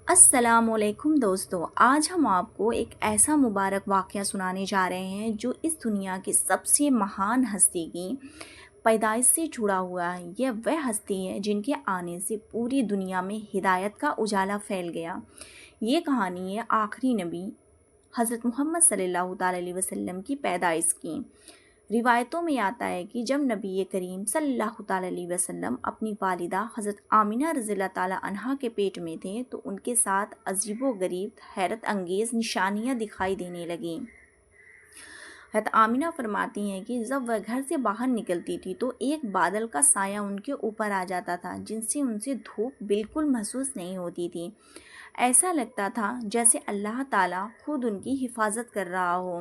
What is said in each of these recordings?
السلام علیکم دوستو، آج ہم آپ کو ایک ایسا مبارک واقعہ سنانے جا رہے ہیں جو اس دنیا کی سب سے مہان ہستی کی پیدائش سے جڑا ہوا ہے۔ یہ وہ ہستی ہے جن کے آنے سے پوری دنیا میں ہدایت کا اجالا پھیل گیا۔ یہ کہانی ہے آخری نبی حضرت محمد صلی اللہ تعالی علیہ وسلم کی پیدائش کی۔ روایتوں میں آتا ہے کہ جب نبی کریم صلی اللہ تعالی علیہ وسلم اپنی والدہ حضرت آمنہ رضی اللہ تعالی عنہا کے پیٹ میں تھے تو ان کے ساتھ عجیب و غریب حیرت انگیز نشانیاں دکھائی دینے لگیں۔ حضرت آمنہ فرماتی ہیں کہ جب وہ گھر سے باہر نکلتی تھی تو ایک بادل کا سایہ ان کے اوپر آ جاتا تھا جن سے ان سے دھوپ بالکل محسوس نہیں ہوتی تھی۔ ایسا لگتا تھا جیسے اللہ تعالیٰ خود ان کی حفاظت کر رہا ہو۔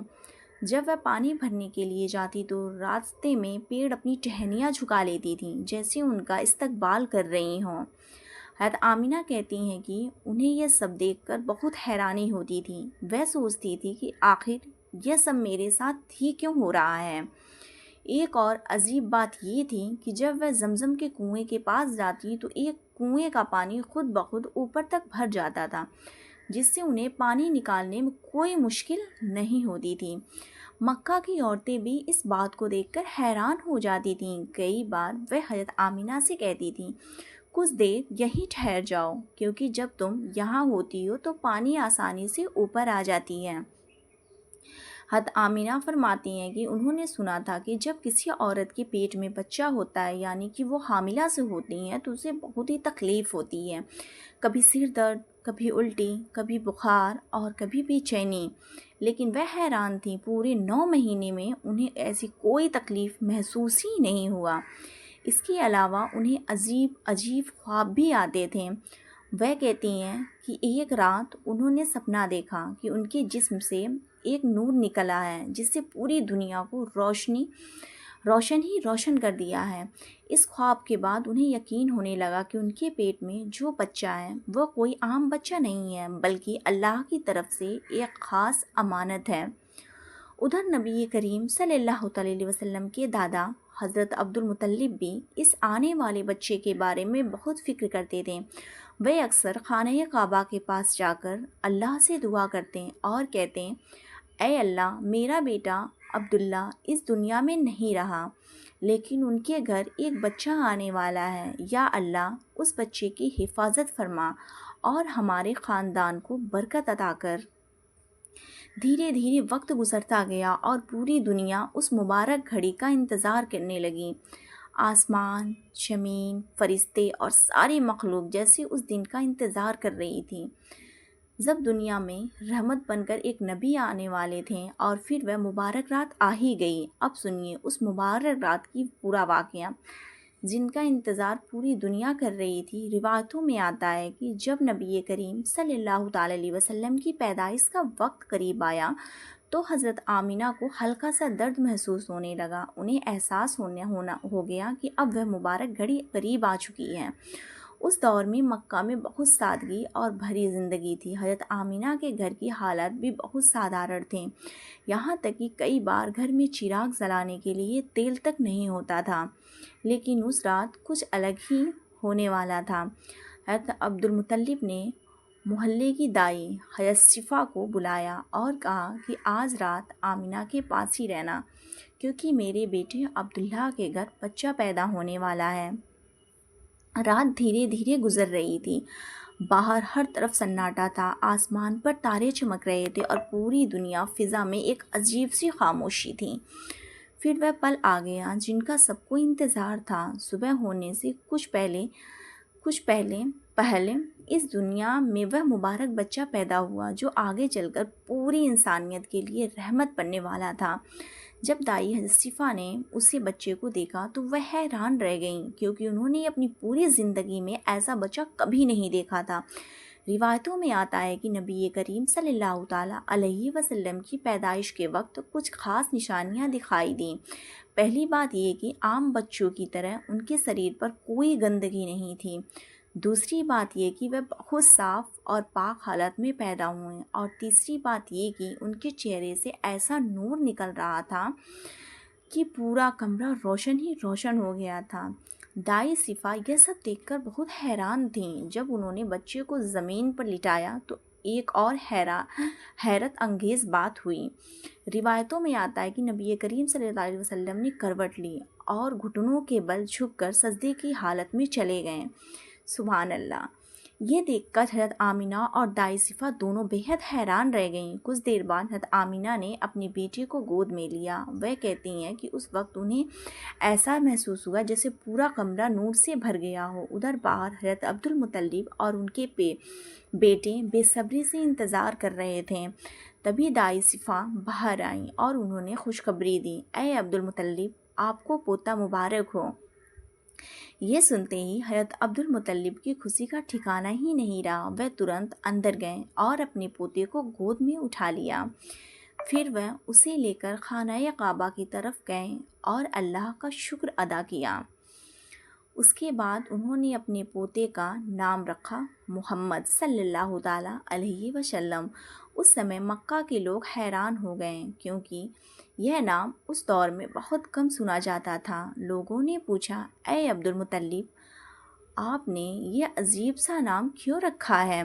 جب وہ پانی بھرنے کے لیے جاتی تو راستے میں پیڑ اپنی ٹہنیاں جھکا لیتی تھیں جیسے ان کا استقبال کر رہی ہوں۔ حضرت آمنہ کہتی ہیں کہ انہیں یہ سب دیکھ کر بہت حیرانی ہوتی تھی۔ وہ سوچتی تھی کہ آخر یہ سب میرے ساتھ ہی کیوں ہو رہا ہے۔ ایک اور عجیب بات یہ تھی کہ جب وہ زمزم کے کنویں کے پاس جاتی تو ایک کنویں کا پانی خود بخود اوپر تک بھر جاتا تھا جس سے انہیں پانی نکالنے میں کوئی مشکل نہیں ہوتی تھی۔ مکہ کی عورتیں بھی اس بات کو دیکھ کر حیران ہو جاتی تھیں۔ کئی بار وہ حضرت آمنہ سے کہتی تھیں کچھ دیر یہیں ٹھہر جاؤ کیونکہ جب تم یہاں ہوتی ہو تو پانی آسانی سے اوپر آ جاتی ہے۔ حضرت آمنہ فرماتی ہیں کہ انہوں نے سنا تھا کہ جب کسی عورت کے پیٹ میں بچہ ہوتا ہے یعنی کہ وہ حاملہ سے ہوتی ہیں تو اسے بہت ہی تکلیف ہوتی ہے، کبھی سر درد، کبھی الٹی، کبھی بخار اور کبھی بے چینی، لیکن وہ حیران تھیں پورے 9 مہینے میں انہیں ایسی کوئی تکلیف محسوس ہی نہیں ہوا۔ اس کے علاوہ انہیں عجیب عجیب خواب بھی آتے تھے۔ وہ کہتی ہیں کہ ایک رات انہوں نے سپنا دیکھا کہ ان کے جسم سے ایک نور نکلا ہے جس سے پوری دنیا کو روشن کر دیا ہے۔ اس خواب کے بعد انہیں یقین ہونے لگا کہ ان کے پیٹ میں جو بچہ ہے وہ کوئی عام بچہ نہیں ہے بلکہ اللہ کی طرف سے ایک خاص امانت ہے۔ ادھر نبی کریم صلی اللہ علیہ وسلم کے دادا حضرت عبد المطلب بھی اس آنے والے بچے کے بارے میں بہت فکر کرتے تھے۔ وہ اکثر خانہ کعبہ کے پاس جا کر اللہ سے دعا کرتے اور کہتے اے اللہ میرا بیٹا عبداللہ اس دنیا میں نہیں رہا لیکن ان کے گھر ایک بچہ آنے والا ہے، یا اللہ اس بچے کی حفاظت فرما اور ہمارے خاندان کو برکت عطا کر۔ دھیرے دھیرے وقت گزرتا گیا اور پوری دنیا اس مبارک گھڑی کا انتظار کرنے لگی۔ آسمان، زمین، فرشتے اور ساری مخلوق جیسے اس دن کا انتظار کر رہی تھی جب دنیا میں رحمت بن کر ایک نبی آنے والے تھے، اور پھر وہ مبارک رات آ ہی گئی۔ اب سنیے اس مبارک رات کی پورا واقعہ جن کا انتظار پوری دنیا کر رہی تھی۔ روایتوں میں آتا ہے کہ جب نبی کریم صلی اللہ تعالی علیہ وسلم کی پیدائش کا وقت قریب آیا تو حضرت آمنہ کو ہلکا سا درد محسوس ہونے لگا۔ انہیں احساس ہو گیا کہ اب وہ مبارک گھڑی قریب آ چکی ہے۔ اس دور میں مکہ میں بہت سادگی اور بھری زندگی تھی۔ حضرت آمنہ کے گھر کی حالات بھی بہت سادھارن تھیں، یہاں تک کہ کئی بار گھر میں چراغ جلانے کے لیے تیل تک نہیں ہوتا تھا۔ لیکن اس رات کچھ الگ ہی ہونے والا تھا۔ حضرت عبد المطلب نے محلے کی دائی حضرت شفا کو بلایا اور کہا کہ آج رات آمنہ کے پاس ہی رہنا کیونکہ میرے بیٹے عبداللہ کے گھر بچہ پیدا ہونے والا ہے۔ رات دھیرے دھیرے گزر رہی تھی، باہر ہر طرف سناٹا تھا، آسمان پر تارے چمک رہے تھے اور پوری دنیا فضا میں ایک عجیب سی خاموشی تھی۔ پھر وہ پل آ گیا جن کا سب کو انتظار تھا۔ صبح ہونے سے کچھ پہلے اس دنیا میں وہ مبارک بچہ پیدا ہوا جو آگے چل کر پوری انسانیت کے لیے رحمت بننے والا تھا۔ جب دائی حضرت شفا نے اسے بچے کو دیکھا تو وہ حیران رہ گئیں کیونکہ انہوں نے اپنی پوری زندگی میں ایسا بچہ کبھی نہیں دیکھا تھا۔ روایتوں میں آتا ہے کہ نبی کریم صلی اللہ تعالیٰ علیہ وسلم کی پیدائش کے وقت کچھ خاص نشانیاں دکھائی دیں۔ پہلی بات یہ کہ عام بچوں کی طرح ان کے شریر پر کوئی گندگی نہیں تھی۔ دوسری بات یہ کہ وہ بہت صاف اور پاک حالت میں پیدا ہوئے، اور تیسری بات یہ کہ ان کے چہرے سے ایسا نور نکل رہا تھا کہ پورا کمرہ روشن ہی روشن ہو گیا تھا۔ دائی صفا یہ سب دیکھ کر بہت حیران تھیں۔ جب انہوں نے بچے کو زمین پر لٹایا تو ایک اور حیرت انگیز بات ہوئی۔ روایتوں میں آتا ہے کہ نبی کریم صلی اللہ علیہ وسلم نے کروٹ لی اور گھٹنوں کے بل جھک کر سجدے کی حالت میں چلے گئے۔ سبحان اللہ! یہ دیکھ کر حضرت آمینہ اور دائی صفا دونوں بےحد حیران رہ گئیں۔ کچھ دیر بعد حضرت آمینہ نے اپنے بیٹے کو گود میں لیا۔ وہ کہتی ہیں کہ اس وقت انہیں ایسا محسوس ہوا جیسے پورا کمرہ نور سے بھر گیا ہو۔ ادھر باہر حضرت عبدالمطلب اور ان کے بیٹے بے صبری سے انتظار کر رہے تھے۔ تبھی دائی صفا باہر آئیں اور انہوں نے خوشخبری دی، اے عبدالمطلب، آپ کو پوتا مبارک ہو۔ یہ سنتے ہی حضرت عبدالمطلب کی خوشی کا ٹھکانہ ہی نہیں رہا۔ وہ ترنت اندر گئے اور اپنے پوتے کو گود میں اٹھا لیا۔ پھر وہ اسے لے کر خانہ کعبہ کی طرف گئے اور اللہ کا شکر ادا کیا۔ اس کے بعد انہوں نے اپنے پوتے کا نام رکھا محمد صلی اللہ تعالیٰ علیہ وسلم۔ اس سمے مکہ کے لوگ حیران ہو گئے کیونکہ یہ نام اس دور میں بہت کم سنا جاتا تھا۔ لوگوں نے پوچھا، اے عبدالمطلب، آپ نے یہ عجیب سا نام کیوں رکھا ہے؟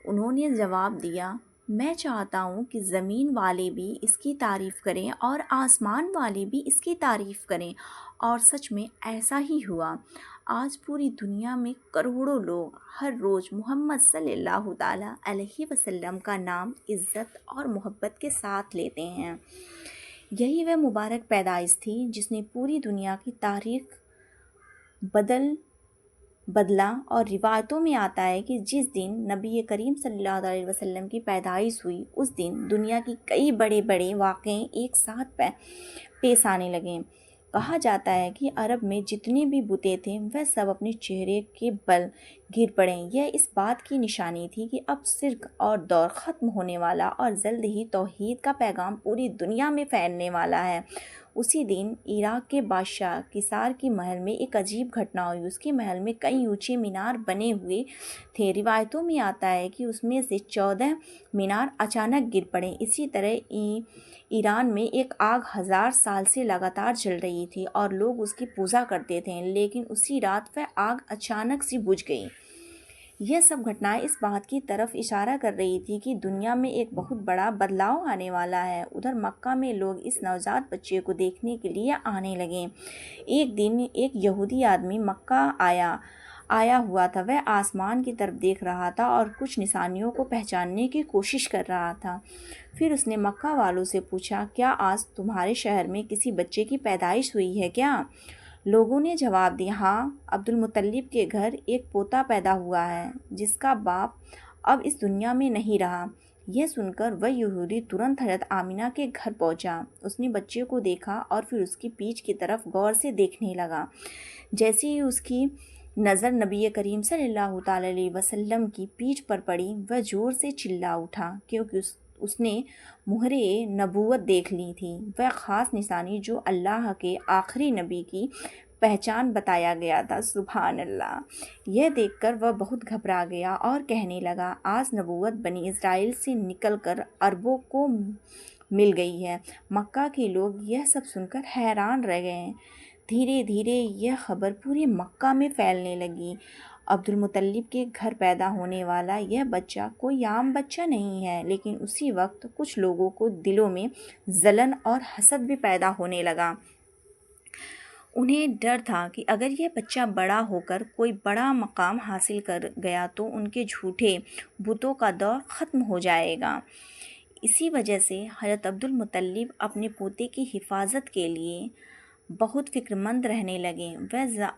انہوں نے جواب دیا، میں چاہتا ہوں کہ زمین والے بھی اس کی تعریف کریں اور آسمان والے بھی اس کی تعریف کریں، اور سچ میں ایسا ہی ہوا۔ آج پوری دنیا میں کروڑوں لوگ ہر روز محمد صلی اللہ تعالیٰ علیہ وسلم کا نام عزت اور محبت کے ساتھ لیتے ہیں۔ یہی وہ مبارک پیدائش تھی جس نے پوری دنیا کی تاریخ بدلا، اور روایتوں میں آتا ہے کہ جس دن نبی کریم صلی اللہ علیہ وسلم کی پیدائش ہوئی، اس دن دنیا کی کئی بڑے بڑے واقعے ایک ساتھ پیش آنے لگے۔ کہا جاتا ہے کہ عرب میں جتنے بھی بتیں تھے وہ سب اپنے چہرے کے بل گر پڑے۔ یہ اس بات کی نشانی تھی کہ اب شرک اور دور ختم ہونے والا اور جلد ہی توحید کا پیغام پوری دنیا میں پھیلنے والا ہے۔ اسی دن عراق کے بادشاہ کسار کی محل میں ایک عجیب گھٹنا ہوئی۔ اس کے محل میں کئی اونچے مینار بنے ہوئے تھے۔ روایتوں میں آتا ہے کہ اس میں سے 14 مینار اچانک گر پڑے۔ اسی طرح ایران میں ایک آگ 1000 سال سے لگاتار جل رہی تھی اور لوگ اس کی پوجا کرتے تھے، لیکن اسی رات وہ آگ اچانک سے بجھ گئی۔ یہ سب گھٹنائیں اس بات کی طرف اشارہ کر رہی تھی کہ دنیا میں ایک بہت بڑا بدلاؤ آنے والا ہے۔ ادھر مکہ میں لوگ اس نوزائیدہ بچے کو دیکھنے کے لیے آنے لگے۔ ایک دن ایک یہودی آدمی مکہ آیا ہوا تھا۔ وہ آسمان کی طرف دیکھ رہا تھا اور کچھ نشانیوں کو پہچاننے کی کوشش کر رہا تھا۔ پھر اس نے مکہ والوں سے پوچھا، کیا آج تمہارے شہر میں کسی بچے کی پیدائش ہوئی ہے کیا؟ لوگوں نے جواب دیا، ہاں، عبدالمطلب کے گھر ایک پوتا پیدا ہوا ہے جس کا باپ اب اس دنیا میں نہیں رہا۔ یہ سن کر وہ یہودی ترنت حضرت آمینہ کے گھر پہنچا۔ اس نے بچے کو دیکھا اور پھر اس کی پیٹھ کی طرف غور سے دیکھنے لگا۔ جیسے ہی اس کی نظر نبی کریم صلی اللہ تعالیٰ علیہ وسلم کی پیٹھ پر پڑی، وہ زور سے چلا اٹھا کیونکہ اس نے مہر نبوت دیکھ لی تھی، وہ خاص نشانی جو اللہ کے آخری نبی کی پہچان بتایا گیا تھا۔ سبحان اللہ! یہ دیکھ کر وہ بہت گھبرا گیا اور کہنے لگا، آج نبوت بنی اسرائیل سے نکل کر عربوں کو مل گئی ہے۔ مکہ کے لوگ یہ سب سن کر حیران رہ گئے۔ دھیرے دھیرے یہ خبر پورے مکہ میں پھیلنے لگی۔ عبدالمطلب کے گھر پیدا ہونے والا یہ بچہ کوئی عام بچہ نہیں ہے، لیکن اسی وقت کچھ لوگوں کو دلوں میں جلن اور حسد بھی پیدا ہونے لگا۔ انہیں ڈر تھا کہ اگر یہ بچہ بڑا ہو کر کوئی بڑا مقام حاصل کر گیا تو ان کے جھوٹے بتوں کا دور ختم ہو جائے گا۔ اسی وجہ سے حضرت عبدالمطلب اپنے پوتے کی حفاظت کے لیے بہت فکر مند رہنے لگے۔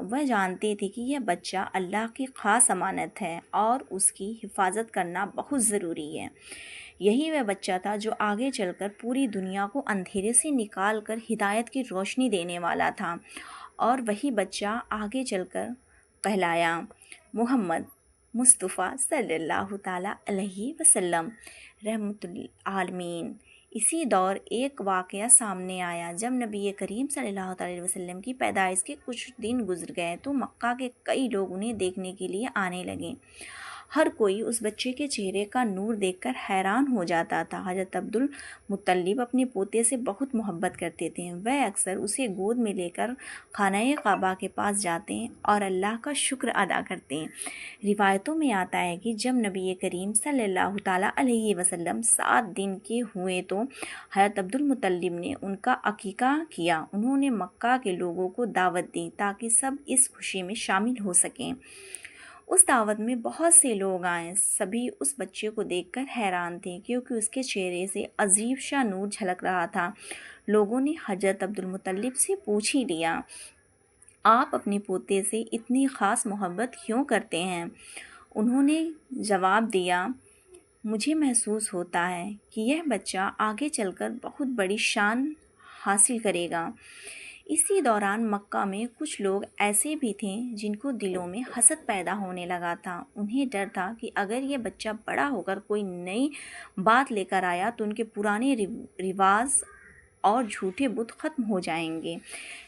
وہ جانتے تھے کہ یہ بچہ اللہ کی خاص امانت ہے اور اس کی حفاظت کرنا بہت ضروری ہے۔ یہی وہ بچہ تھا جو آگے چل کر پوری دنیا کو اندھیرے سے نکال کر ہدایت کی روشنی دینے والا تھا، اور وہی بچہ آگے چل کر کہلایا محمد مصطفیٰ صلی اللہ تعالیٰ علیہ وسلم رحمۃ العالمین۔ اسی دور ایک واقعہ سامنے آیا۔ جب نبی کریم صلی اللہ علیہ وسلم کی پیدائش کے کچھ دن گزر گئے تو مکہ کے کئی لوگ انہیں دیکھنے کے لیے آنے لگے۔ ہر کوئی اس بچے کے چہرے کا نور دیکھ کر حیران ہو جاتا تھا۔ حضرت عبدالمطلب اپنے پوتے سے بہت محبت کرتے تھے۔ وہ اکثر اسے گود میں لے کر خانہ کعبہ کے پاس جاتے اور اللہ کا شکر ادا کرتے ہیں۔ روایتوں میں آتا ہے کہ جب نبی کریم صلی اللہ تعالیٰ علیہ وسلم 7 دن کے ہوئے تو حضرت عبدالمطلب نے ان کا عقیقہ کیا۔ انہوں نے مکہ کے لوگوں کو دعوت دی تاکہ سب اس خوشی میں شامل ہو سکیں۔ اس دعوت میں بہت سے لوگ آئے، سبھی اس بچے کو دیکھ کر حیران تھے کیونکہ اس کے چہرے سے عجیب سا نور جھلک رہا تھا۔ لوگوں نے حضرت عبدالمطلب سے پوچھ ہی لیا، آپ اپنے پوتے سے اتنی خاص محبت کیوں کرتے ہیں؟ انہوں نے جواب دیا، مجھے محسوس ہوتا ہے کہ یہ بچہ آگے چل کر بہت بڑی شان حاصل کرے گا۔ اسی دوران مکہ میں کچھ لوگ ایسے بھی تھے جن کو دلوں میں حسد پیدا ہونے لگا تھا۔ انہیں ڈر تھا کہ اگر یہ بچہ بڑا ہو کر کوئی نئی بات لے کر آیا تو ان کے پرانے رواج اور جھوٹے بت ختم ہو جائیں گے،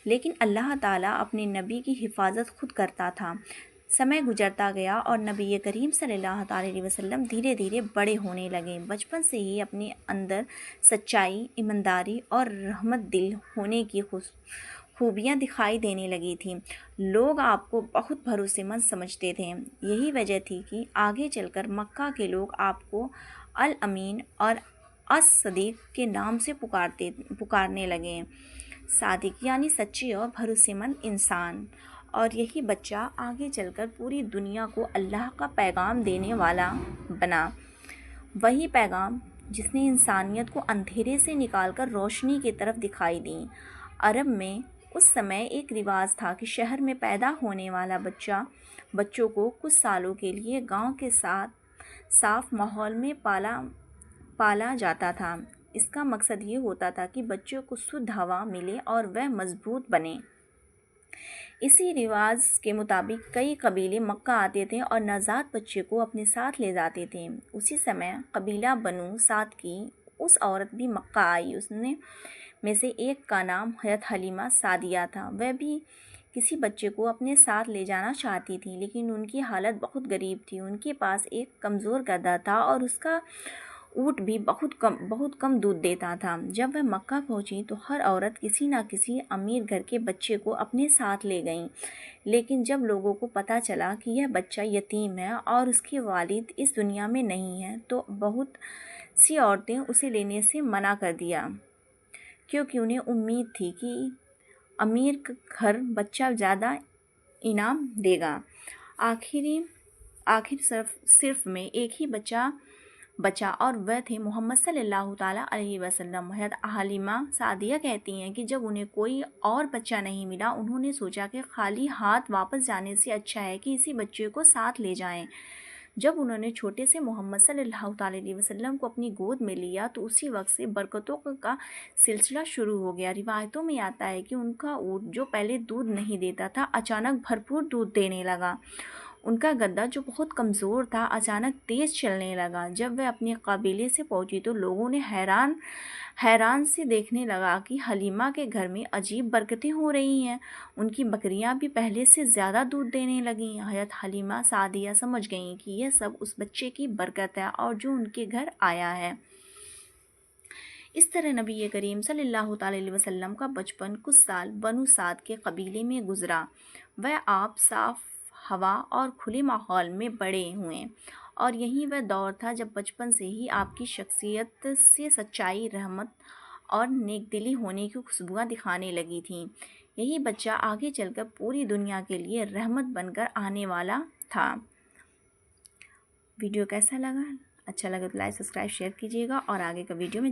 لیکن اللہ تعالیٰ اپنے نبی کی حفاظت خود کرتا تھا۔ سمے گزرتا گیا اور نبی کریم صلی اللہ تعالیٰ علیہ وسلم دھیرے دھیرے بڑے ہونے لگے۔ بچپن سے ہی اپنے اندر سچائی، ایمانداری اور رحمت دل ہونے کی خوبیاں دکھائی دینے لگی تھیں۔ لوگ آپ کو بہت بھروسے مند سمجھتے تھے۔ یہی وجہ تھی کہ آگے چل کر مکہ کے لوگ آپ کو الامین اور الصدیق کے نام سے پکارنے لگے۔ صادق یعنی سچے اور بھروسے مند انسان۔ اور یہی بچہ آگے چل کر پوری دنیا کو اللہ کا پیغام دینے والا بنا، وہی پیغام جس نے انسانیت کو اندھیرے سے نکال کر روشنی کی طرف دکھائی دی۔ عرب میں اس سمے ایک رواج تھا کہ شہر میں پیدا ہونے والا بچوں کو کچھ سالوں کے لیے گاؤں کے صاف ماحول میں پالا جاتا تھا۔ اس کا مقصد یہ ہوتا تھا کہ بچوں کو شدھ ہوا ملے اور وہ مضبوط بنے۔ اسی رواج کے مطابق کئی قبیلے مکہ آتے تھے اور نوزائیدہ بچے کو اپنے ساتھ لے جاتے تھے۔ اسی سمے قبیلہ بنو سعد کی اس عورت بھی مکہ آئی۔ اس میں سے ایک کا نام حضرت حلیمہ سعدیہ تھا۔ وہ بھی کسی بچے کو اپنے ساتھ لے جانا چاہتی تھی، لیکن ان کی حالت بہت غریب تھی۔ ان کے پاس ایک کمزور گدھا تھا اور اس کا اونٹ بھی بہت کم دودھ دیتا تھا۔ جب وہ مکہ پہنچی تو ہر عورت کسی نہ کسی امیر گھر کے بچے کو اپنے ساتھ لے گئیں، لیکن جب لوگوں کو پتہ چلا کہ یہ بچہ یتیم ہے اور اس کے والد اس دنیا میں نہیں ہیں تو بہت سی عورتیں اسے لینے سے منع کر دیا، کیونکہ انہیں امید تھی کہ امیر گھر بچہ زیادہ انعام دے گا۔ آخر صرف میں ایک ہی بچا اور وہ تھے محمد صلی اللہ تعالیٰ علیہ وسلم۔ حضرت حلیمہ سعدیہ کہتی ہیں کہ جب انہیں کوئی اور بچہ نہیں ملا، انہوں نے سوچا کہ خالی ہاتھ واپس جانے سے اچھا ہے کہ اسی بچے کو ساتھ لے جائیں۔ جب انہوں نے چھوٹے سے محمد صلی اللہ تعالیٰ علیہ وسلم کو اپنی گود میں لیا تو اسی وقت سے برکتوں کا سلسلہ شروع ہو گیا۔ روایتوں میں آتا ہے کہ ان کا اونٹ جو پہلے دودھ نہیں دیتا تھا اچانک بھرپور دودھ دینے لگا۔ ان کا گدھا جو بہت کمزور تھا اچانک تیز چلنے لگا۔ جب وہ اپنے قبیلے سے پہنچی تو لوگوں نے حیران سے دیکھنے لگا کہ حلیمہ کے گھر میں عجیب برکتیں ہو رہی ہیں، ان کی بکریاں بھی پہلے سے زیادہ دودھ دینے لگیں۔ حضرت حلیمہ سعدیہ سمجھ گئیں کہ یہ سب اس بچے کی برکت ہے اور جو ان کے گھر آیا ہے۔ اس طرح نبی کریم صلی اللہ تعالیٰ علیہ وسلم کا بچپن کچھ سال بنو سعد کے قبیلے میں گزرا۔ وہ آپ صاف ہوا اور کھلے ماحول میں بڑے ہوئے اور یہی وہ دور تھا جب بچپن سے ہی آپ کی شخصیت سے سچائی، رحمت اور نیک دلی ہونے کی خوشبوئیں دکھانے لگی تھیں۔ یہی بچہ آگے چل کر پوری دنیا کے لیے رحمت بن کر آنے والا تھا۔ ویڈیو کیسا لگا؟ اچھا لگا تو لائک، سبسکرائب، شیئر کیجیے گا اور آگے کا ویڈیو میں